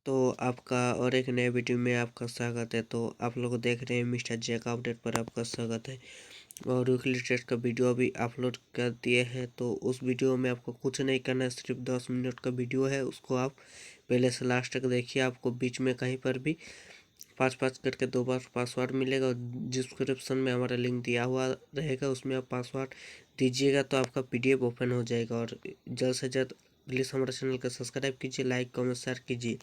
तो आपका और एक नए वीडियो में आपका स्वागत है। तो आप लोग देख रहे हैं मिस्टर जे का अपडेट पर आपका स्वागत है। और वीकली टेस्ट का वीडियो अभी अपलोड कर दिए हैं। तो उस वीडियो में आपको कुछ नहीं करना है, सिर्फ 10 मिनट का वीडियो है। उसको आप पहले से लास्ट तक देखिए। आपको बीच में कहीं पर भी 5-5 करके 2 बार पासवर्ड मिलेगा और डिस्क्रिप्शन में हमारा लिंक दिया हुआ रहेगा, उसमें आप पासवर्ड दीजिएगा तो आपका PDF ओपन हो जाएगा। और जल्द से जल्द प्लीज़ हमारे चैनल को सब्सक्राइब कीजिए, लाइक कमेंट शेयर कीजिए,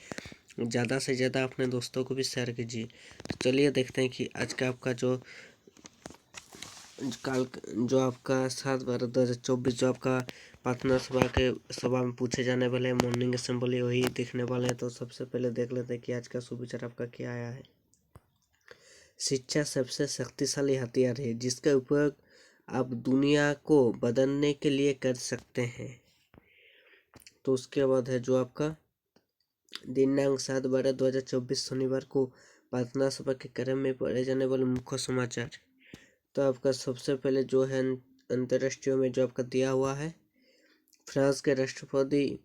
ज़्यादा से ज़्यादा अपने दोस्तों को भी शेयर कीजिए। तो चलिए देखते हैं कि आज का आपका जो आपका 7/12/2024 जो आपका प्रार्थना सभा में पूछे जाने वाले मॉर्निंग असेंबली वही देखने वाले हैं। तो सबसे पहले देख लेते हैं कि आज का सुविचार आपका क्या आया है। शिक्षा सबसे शक्तिशाली हथियार है जिसका उपयोग आप दुनिया को बदलने के लिए कर सकते हैं। तो उसके बाद है जो आपका दिनांक 7/12/2024 शनिवार को प्रार्थना सभा के क्रम में पढ़े जाने वाले मुख्य समाचार। तो आपका सबसे पहले जो है अंतर्राष्ट्रीय में जो आपका दिया हुआ है, फ्रांस के राष्ट्रपति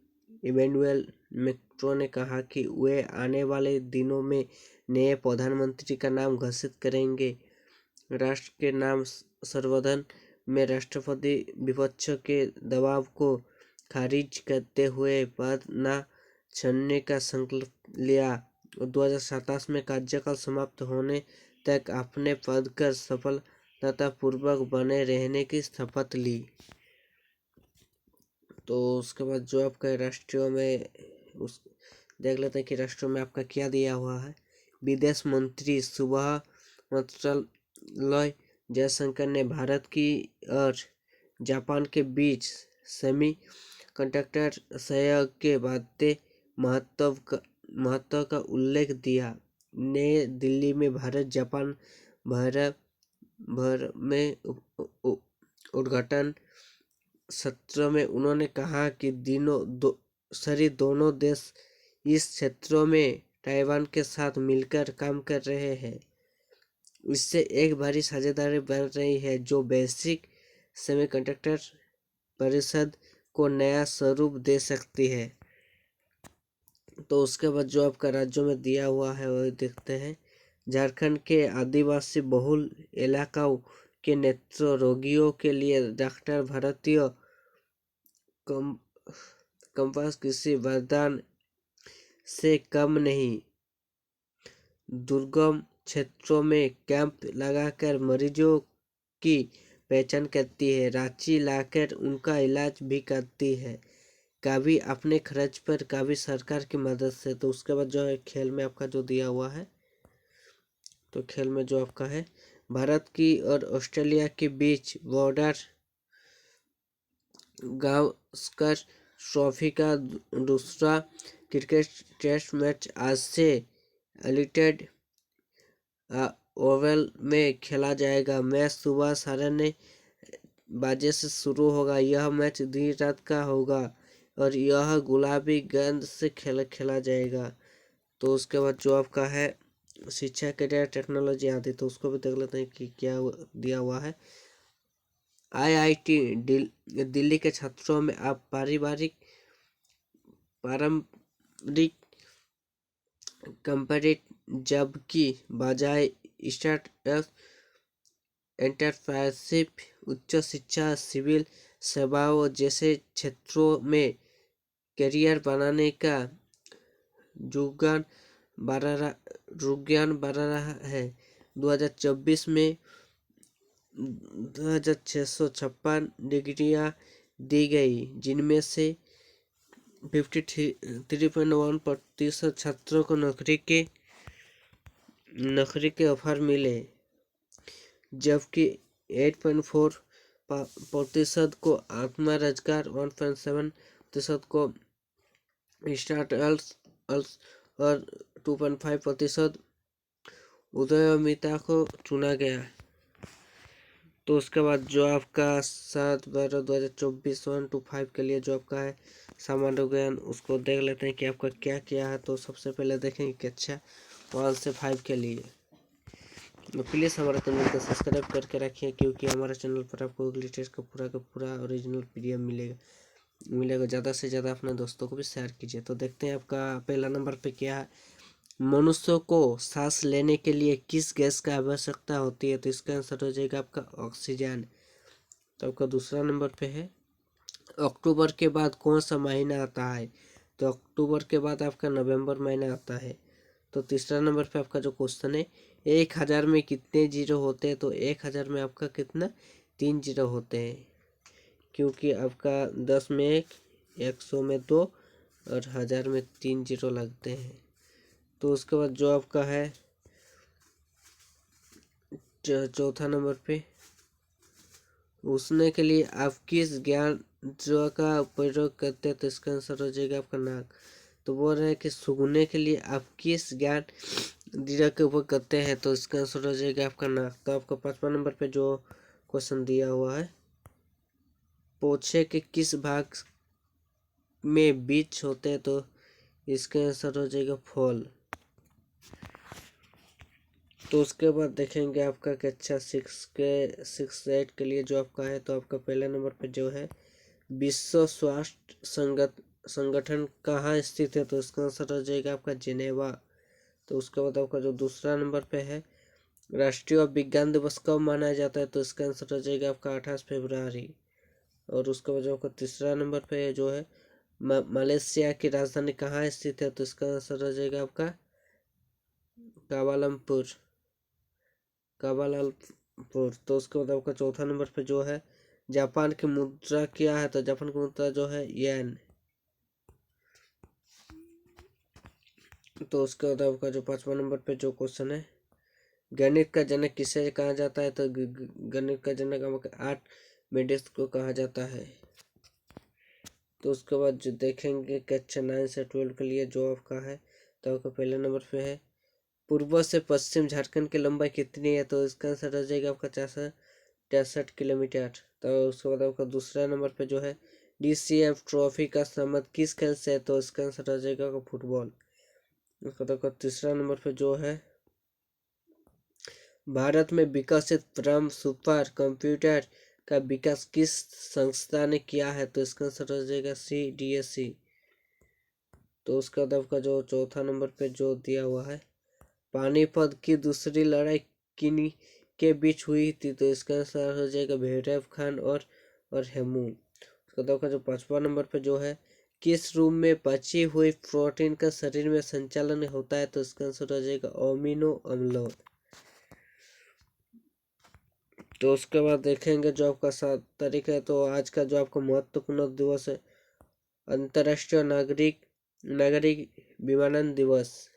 इमैनुअल मैक्रों ने कहा कि वे आने वाले दिनों में नए प्रधानमंत्री का नाम घोषित करेंगे। राष्ट्र के नाम संवर्धन में राष्ट्रपति विपक्ष के दबाव को खारिज करते हुए पद न छोड़ने का संकल्प लिया और 2027 में कार्यकाल समाप्त होने तक अपने पद पर सफलतापूर्वक बने रहने की शपथ ली। तो उसके बाद जो आपका राष्ट्रीय में उस देख लेते हैं कि राष्ट्रीय में आपका क्या दिया हुआ है। विदेश मंत्री सुबह मंत्रालय जयशंकर ने भारत की और जापान के बीच सेमी कंडक्टर सहयोग के बढ़ते महत्व का उल्लेख दिया। नई दिल्ली में भारत जापान भर में उद्घाटन सत्र में उन्होंने कहा कि दोनों देश इस क्षेत्रों में ताइवान के साथ मिलकर काम कर रहे हैं। इससे एक बड़ी साझेदारी बन रही है जो वैश्विक सेमीकंडक्टर परिषद को नया स्वरूप दे सकती है। तो उसके बाद जो आपका राज्यों में दिया हुआ है वही देखते हैं। झारखंड के आदिवासी बहुल इलाकों के नेत्र रोगियों के लिए डॉक्टर भारतीय कंपास किसी वरदान से कम नहीं। दुर्गम क्षेत्रों में कैंप लगाकर मरीजों की पहचान करती है, रांची लाकर उनका इलाज भी करती है, कभी अपने खर्च पर कभी सरकार की मदद से। तो उसके बाद जो है खेल में आपका जो दिया हुआ है, तो खेल में जो आपका है भारत की और ऑस्ट्रेलिया के बीच बॉर्डर गावस्कर ट्रॉफी का दूसरा क्रिकेट टेस्ट मैच आज से एडिलेड ओवल में खेला जाएगा। मैच सुबह 9:30 से शुरू होगा। यह मैच देर रात का होगा और यह गुलाबी गेंद से खेला जाएगा। तो उसके बाद जो आपका है शिक्षा करियर टेक्नोलॉजी आदि, तो उसको भी देख लेते हैं कि क्या दिया हुआ है। IIT दिल्ली के छात्रों में आप पारंपरिक कंपैरेट जबकि बजाय स्टार्टअप एंटरप्रेन्योरशिप, उच्च शिक्षा, सिविल सेवाओं जैसे क्षेत्रों में करियर बनाने का रुझान बढ़ रहा है। 2024 में 2656 डिग्रियां दी गई, जिनमें से 53.1% छात्रों को नौकरी के ऑफर मिले, जबकि 8.4% को आत्मा रोजगार, 1.7% को स्टार्टअप्स और 2.5% उद्यमिता को चुना गया। तो उसके बाद जो आपका 7/12/2024 1 to 5 के लिए जो आपका है सामान्य ज्ञान, उसको देख लेते हैं कि आपका क्या किया है। तो सबसे पहले देखेंगे कि अच्छा 1 से 5 के लिए तो प्लीज़ हमारे चैनल को सब्सक्राइब करके रखिए, क्योंकि हमारे चैनल पर आपको लेटेस्ट का पूरा ओरिजिनल PDF मिलेगा। वीडियो को ज़्यादा से ज़्यादा अपने दोस्तों को भी शेयर कीजिए। तो देखते हैं आपका पहला नंबर पे क्या है। मनुष्यों को सांस लेने के लिए किस गैस का आवश्यकता होती है? तो इसका आंसर हो जाएगा आपका ऑक्सीजन। तो आपका दूसरा नंबर पे है, अक्टूबर के बाद कौन सा महीना आता है? तो अक्टूबर के बाद आपका नवंबर महीना आता है। तो तीसरा नंबर पे आपका जो क्वेश्चन है, 1000 में कितने जीरो होते हैं? तो 1000 में आपका कितना, 3 जीरो होते हैं, क्योंकि आपका 10 में 1, 100 में 2 और 1000 में 3 जीरो लगते हैं। तो उसके बाद जो आपका है चौथा नंबर पे, उसने के लिए आप किस ज्ञान जो का प्रयोग करते हैं? तो इसका आंसर हो जाएगा आपका नाक। तो बोल रहे हैं कि सूंघने के लिए आप किस ज्ञान दीरा के ऊपर करते हैं? तो इसका आंसर हो जाएगा आपका नाक। तो आपका 5वां नंबर पे जो क्वेश्चन दिया हुआ है, पोछे के किस भाग में बीज होते हैं? तो इसका आंसर हो जाएगा फॉल। तो उसके बाद देखेंगे आपका कक्षा 6 8 के लिए जो आपका है। तो आपका पहला नंबर पे जो है, विश्व स्वास्थ्य संगठन कहाँ स्थित है? तो इसका आंसर हो जाएगा आपका जिनेवा। तो उसके बाद आपका जो दूसरा नंबर पे है, राष्ट्रीय विज्ञान दिवस कब मनाया जाता है? तो इसका आंसर हो जाएगा आपका 28 फरवरी। और उसके बाद जो आपका तीसरा नंबर पे जो है, मलेशिया की राजधानी कहाँ स्थित है? तो इसका आंसर हो जाएगा आपका कावालमपुर। तो उसके बाद आपका चौथा नंबर पे जो है, जापान की मुद्रा क्या है? तो जापान की मुद्रा जो है येन। तो उसके बाद आपका जो 5वां नंबर पे जो क्वेश्चन है, गणित का जनक किसे कहा जाता है? तो गणित का जनक आपका आर्किमिडीज को कहा जाता है। तो उसके बाद जो देखेंगे कक्षा 9 से 12 के लिए जो आपका है। तो आपका पहले नंबर पे है, पूर्व से पश्चिम झारखंड की लंबाई कितनी है? तो इसका आंसर हो जाएगा आपका 463 किलोमीटर। तो उसके बाद आपका दूसरा नंबर पे जो है, DCF ट्रॉफी का संबंध किस खेल से है? तो इसका आंसर हो जाएगा आपका फुटबॉल। उसके बाद आपका तीसरा नंबर पे जो है, भारत में विकसित परम सुपर कंप्यूटर का विकास किस संस्था ने किया है? तो इसका आंसर हो जाएगा CDSE। तो उसके बाद आपका जो चौथा नंबर पे जो दिया हुआ है, पानीपत की दूसरी लड़ाई किन के बीच हुई थी? तो इसका आंसर हो जाएगा भैरव खान और हेमू। उसके बाद आपका जो 5वां नंबर पे जो है, किस रूप में पची हुई प्रोटीन का शरीर में संचालन होता है? तो इसका आंसर हो जाएगा अमीनो अम्लों। तो उसके बाद देखेंगे जो आपका 7 तारीख है। तो आज का जो आपका महत्वपूर्ण दिवस है, अंतर्राष्ट्रीय नागरिक विमानन दिवस।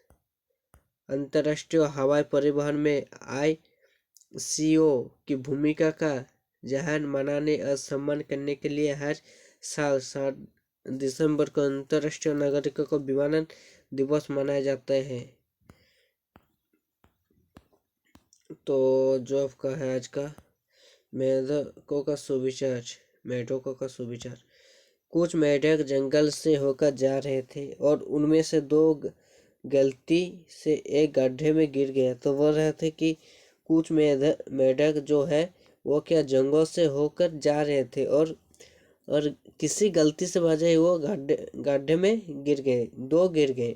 अंतर्राष्ट्रीय हवाई परिवहन में ICO की भूमिका का जहान मनाने और सम्मान करने के लिए हर साल 7 दिसंबर को अंतर्राष्ट्रीय नागरिकों को विमानन दिवस मनाया जाता है। तो जो आपका है आज का मेढकों का सुविचार, कुछ मेढक जंगल से होकर जा रहे थे और उनमें से 2 गलती से एक गड्ढे में गिर गए। तो बोल रहे थे कि कुछ मेढक जो है वो क्या जंगल से होकर जा रहे थे और किसी गलती से वजह वो गड्ढे में गिर गए, 2 गिर गए।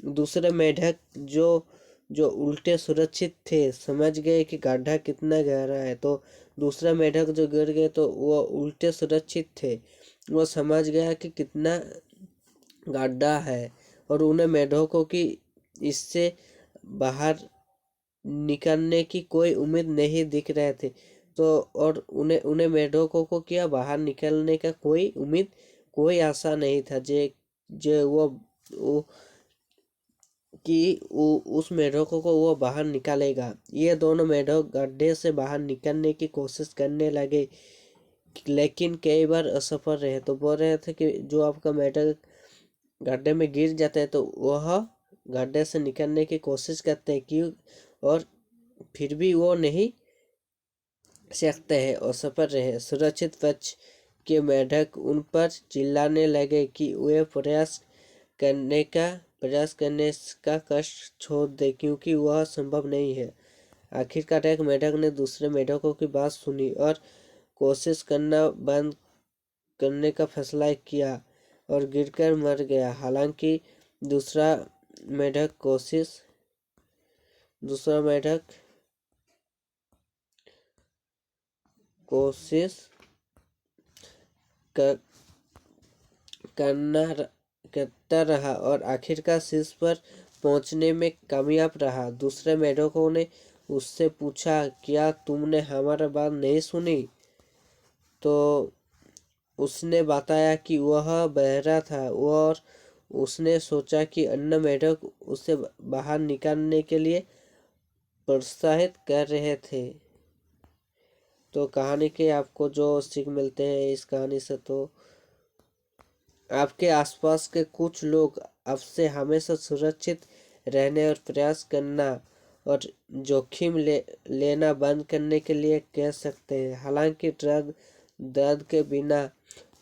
दूसरे मेढक जो जो उल्टे सुरक्षित थे, समझ गए कि गड्ढा कितना गहरा है। तो दूसरा मेढक जो गिर गए तो वो उल्टे सुरक्षित थे, वो समझ गया कि कितना गड्ढा है और उन्हें मेढकों की इससे बाहर निकलने की कोई उम्मीद नहीं दिख रहे थे। तो और उन्हें उन्हें मेढकों को क्या बाहर निकलने का कोई उम्मीद, कोई आशा नहीं था जे जे वो कि उस मेढकों को वो बाहर निकालेगा। ये दोनों मेढक गड्ढे से बाहर निकलने की कोशिश करने लगे, लेकिन कई बार असफल रहे। तो बोल रहे थे कि जो आपका मेढक गड्ढे में गिर जाता है तो वह गड्ढे से निकलने की कोशिश करते हैं, क्यों, और फिर भी वो नहीं सकते हैं, असफल रहे। सुरक्षित पक्ष के मेढक उन पर चिल्लाने लगे कि वे करने का कष्ट छोड़ दे, क्योंकि वह संभव नहीं है। आखिरकार एक मेढक ने दूसरे मेढकों की बात सुनी और कोशिश करना बंद करने का फैसला किया और गिरकर मर गया। हालांकि दूसरा मेढक कोशिश करता रहा और आखिरकार शीर्ष पर पहुंचने में कामयाब रहा। दूसरे मेढकों ने उससे पूछा, क्या तुमने हमारी बात नहीं सुनी? तो उसने बताया कि वह बहरा था और उसने सोचा कि अन्य मेढक उसे बाहर निकालने के लिए प्रोत्साहित कर रहे थे। तो कहानी के आपको जो सीख मिलते हैं इस कहानी से, तो आपके आसपास के कुछ लोग आपसे हमेशा सुरक्षित रहने और प्रयास करना और जोखिम लेना बंद करने के लिए कह सकते हैं। हालांकि दर्द के बिना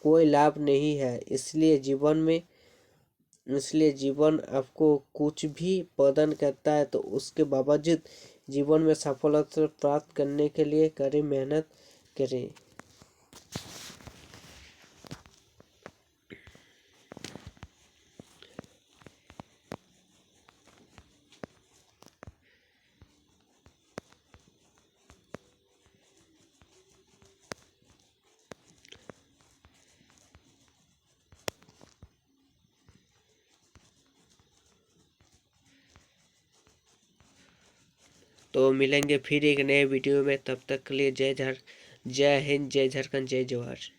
कोई लाभ नहीं है, इसलिए जीवन आपको कुछ भी प्रदान करता है तो उसके बावजूद जीवन में सफलता प्राप्त करने के लिए कड़ी मेहनत करें। तो मिलेंगे फिर एक नए वीडियो में, तब तक के लिए जय हिंद, जय झारखंड, जय जवाहर।